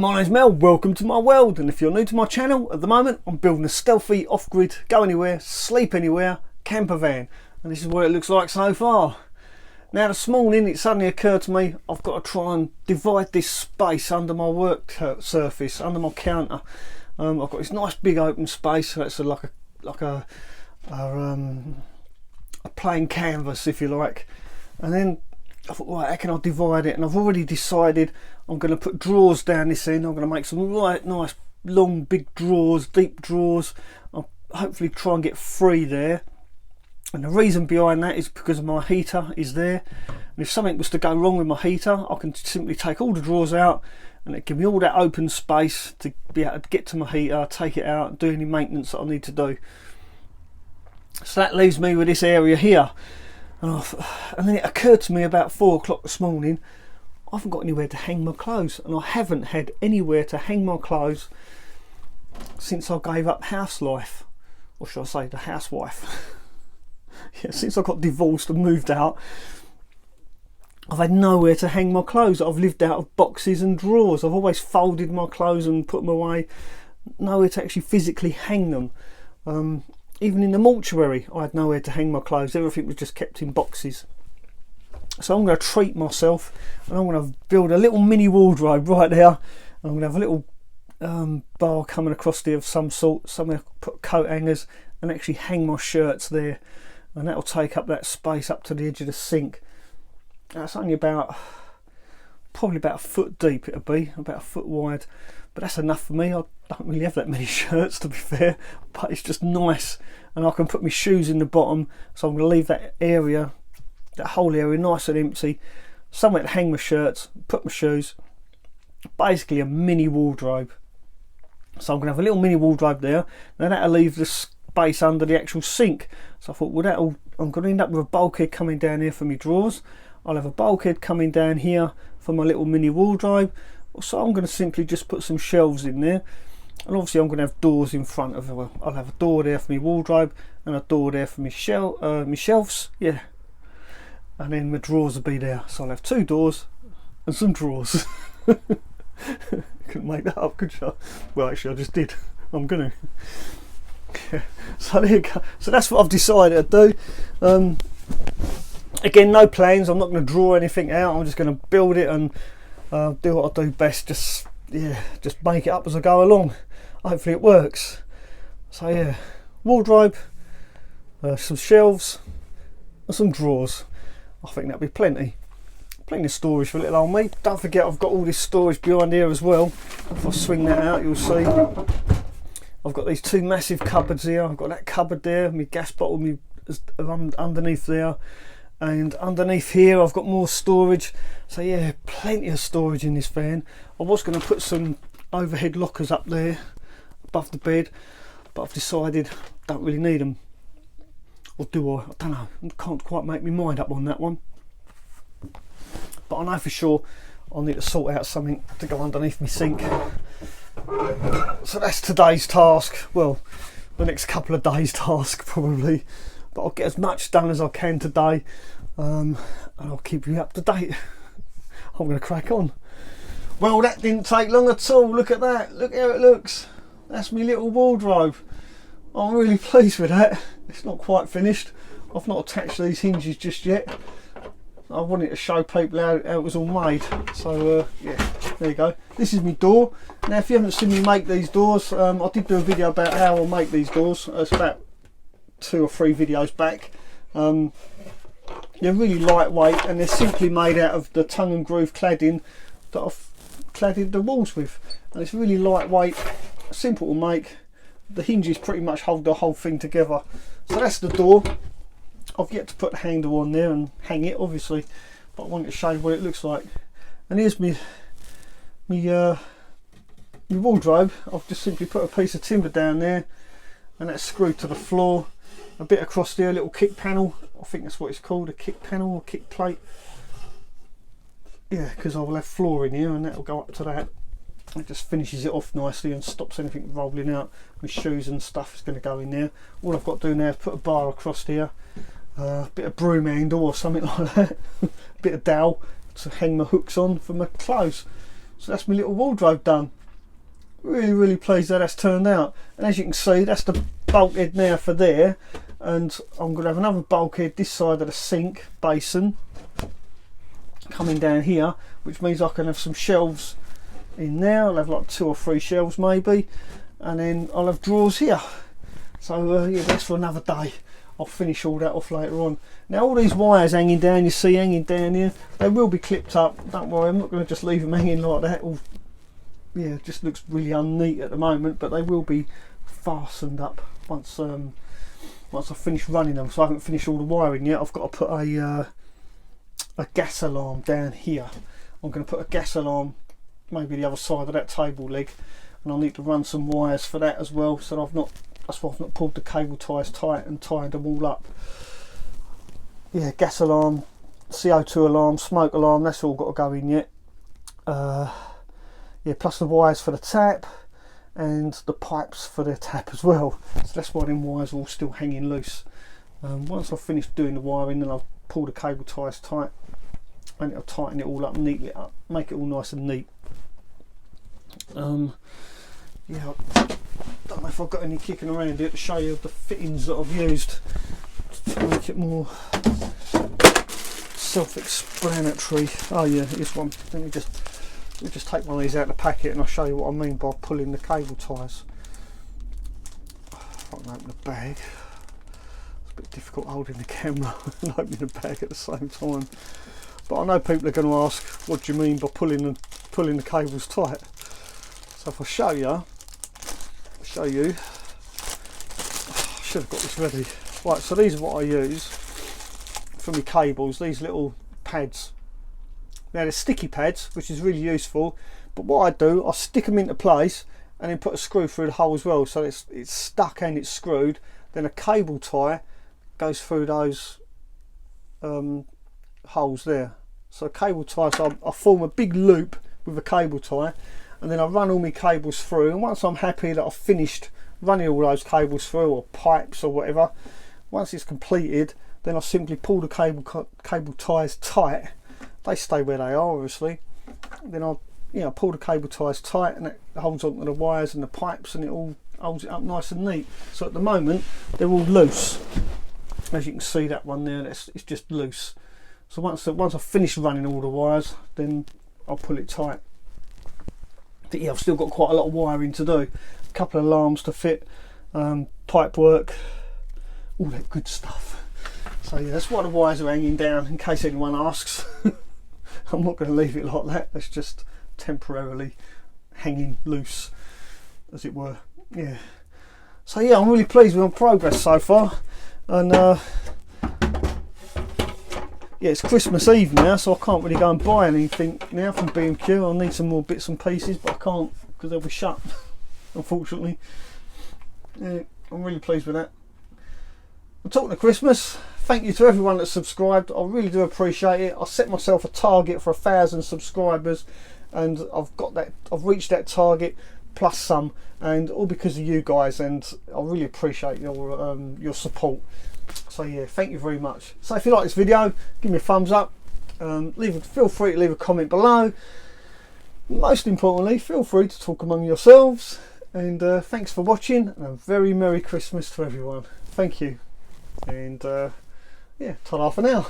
My name's Mel, welcome to my world, and if you're new to my channel, at the moment I'm building a stealthy, off-grid, go anywhere, sleep anywhere, camper van, and this is what it looks like so far. Now this morning it suddenly occurred to me I've got to try and divide this space under my work surface, under my counter. I've got this nice big open space, so it's like a plain canvas if you like, and then I thought, right, how can I divide it? And I've already decided I'm going to put drawers down this end. I'm going to make some right nice long big drawers, deep drawers. I'll hopefully try and get 3 there, and the reason behind that is because my heater is there, and if something was to go wrong with my heater, I can simply take all the drawers out and it give me all that open space to be able to get to my heater, take it out and do any maintenance that I need to do. So that leaves me with this area here. And then it occurred to me about 4 o'clock this morning, I haven't got anywhere to hang my clothes, and I haven't had anywhere to hang my clothes since I gave up house life, or should I say the housewife. Yeah, since I got divorced and moved out, I've had nowhere to hang my clothes. I've lived out of boxes and drawers. I've always folded my clothes and put them away, nowhere to actually physically hang them. Even in the mortuary I had nowhere to hang my clothes, everything was just kept in boxes. So I'm going to treat myself, and I'm going to build a little mini wardrobe right there. I'm going to have a little bar coming across there of some sort, somewhere to put coat hangers and actually hang my shirts there, and that'll take up that space up to the edge of the sink. That's only probably about a foot deep, it'll be about a foot wide, but that's enough for me. I don't really have that many shirts, to be fair, but it's just nice, and I can put my shoes in the bottom, so I'm going to leave that area, that whole area, nice and empty, somewhere to hang my shirts, put my shoes, basically a mini wardrobe. So I'm going to have a little mini wardrobe there. Now that'll leave the space under the actual sink, so I thought, well, I'm going to end up with a bulkhead coming down here for my drawers. I'll have a bulkhead coming down here for my little mini wardrobe, so I'm going to simply just put some shelves in there. And obviously I'm going to have doors in front of it. Well, I'll have a door there for my wardrobe and a door there for my shelves, yeah, and then my drawers will be there, so I'll have 2 doors and some drawers. Couldn't make that up, could you? Well, actually I just did. I'm gonna. Yeah. So there you go. So that's what I've decided to do. Again, no plans. I'm not going to draw anything out. I'm just going to build it and do what I do best. Just make it up as I go along. Hopefully it works. So yeah, wardrobe, some shelves and some drawers. I think that'll be plenty of storage for little old me. Don't forget I've got all this storage behind here as well. If I swing that out, you'll see I've got these 2 massive cupboards here. I've got that cupboard there, my gas bottle underneath there, and underneath here I've got more storage. So yeah, plenty of storage in this van. I was going to put some overhead lockers up there above the bed, but I've decided I don't really need them. Or do I? I don't know. I can't quite make my mind up on that one. But I know for sure I'll need to sort out something to go underneath my sink. So that's today's task. Well, the next couple of days' task probably. But I'll get as much done as I can today, and I'll keep you up to date. I'm going to crack on. Well, that didn't take long at all. Look at that. Look how it looks. That's my little wardrobe. I'm really pleased with that. It's not quite finished. I've not attached these hinges just yet. I wanted to show people how it was all made. So yeah, there you go. This is my door. Now if you haven't seen me make these doors, I did do a video about how I make these doors. It's about 2 or 3 videos back. They're really lightweight, and they're simply made out of the tongue and groove cladding that I've cladded the walls with, and it's really lightweight, simple to make. The hinges pretty much hold the whole thing together. So that's the door. I've yet to put the handle on there and hang it, obviously, but I wanted to show you what it looks like. And here's my wardrobe. I've just simply put a piece of timber down there, and that's screwed to the floor. A bit across there, a little kick panel. I think that's what it's called, a kick panel or kick plate. Yeah, because I will have floor in here, and that'll go up to that. It just finishes it off nicely and stops anything rolling out. My shoes and stuff is going to go in there. All I've got to do now is put a bar across here, a bit of broom handle or something like that, a bit of dowel to hang my hooks on for my clothes. So that's my little wardrobe done. Really pleased how that's turned out. And as you can see, that's the bulkhead now for there, and I'm going to have another bulkhead this side of the sink basin coming down here, which means I can have some shelves in there. I'll have like 2 or 3 shelves maybe, and then I'll have drawers here. So yeah, that's for another day. I'll finish all that off later on. Now all these wires hanging down, you see hanging down here, they will be clipped up. Don't worry, I'm not going to just leave them hanging like that. Or, yeah, it just looks really unneat at the moment, but they will be fastened up once I finish running them. So I haven't finished all the wiring yet. I've got to put a gas alarm down here. I'm going to put a gas alarm maybe the other side of that table leg, and I'll need to run some wires for that as well. So that's why I've not pulled the cable ties tight and tied them all up. Yeah, gas alarm, CO2 alarm, smoke alarm, that's all got to go in yet. Yeah, plus the wires for the tap and the pipes for the tap as well. So that's why them wires are all still hanging loose. Once I've finished doing the wiring, then I'll pull the cable ties tight and I'll tighten it all up, neatly it up, make it all nice and neat. Yeah, I don't know if I've got any kicking around here to show you the fittings that I've used to make it more self-explanatory. Oh yeah, here's one. Let me just take one of these out of the packet and I'll show you what I mean by pulling the cable ties. If I can open the bag. It's a bit difficult holding the camera and opening the bag at the same time. But I know people are going to ask, what do you mean by pulling the cables tight? So if I show you, I should have got this ready. Right, so these are what I use for my cables, these little pads. Now they're sticky pads, which is really useful, but what I do, I stick them into place and then put a screw through the hole as well, so it's stuck and it's screwed. Then a cable tie goes through those holes there. So a cable tie, so I form a big loop with a cable tie, and then I run all my cables through, and once I'm happy that I've finished running all those cables through, or pipes or whatever, once it's completed, then I simply pull the cable ties tight. They stay where they are obviously. Then I'll pull the cable ties tight, and it holds onto the wires and the pipes, and it all holds it up nice and neat. So at the moment they're all loose. As you can see, that one there, it's just loose. So once I've finished running all the wires, then I'll pull it tight. But yeah, I've still got quite a lot of wiring to do. A couple of alarms to fit, pipe work, all that good stuff. So yeah, that's why the wires are hanging down, in case anyone asks. I'm not going to leave it like that. It's just temporarily hanging loose, as it were. Yeah. So yeah, I'm really pleased with my progress so far. And yeah, it's Christmas Eve now, so I can't really go and buy anything now from B&Q. I'll need some more bits and pieces, but I can't because they'll be shut, unfortunately. Yeah, I'm really pleased with that. I'm talking to Christmas. Thank you to everyone that subscribed. I really do appreciate it. I set myself a target for 1,000 subscribers, and I've reached that target plus some, and all because of you guys. And I really appreciate your support. So yeah, thank you very much. So if you like this video, give me a thumbs up. Feel free to leave a comment below. Most importantly, feel free to talk among yourselves. And thanks for watching, and a very Merry Christmas to everyone. Thank you. And yeah, ta-ra for now.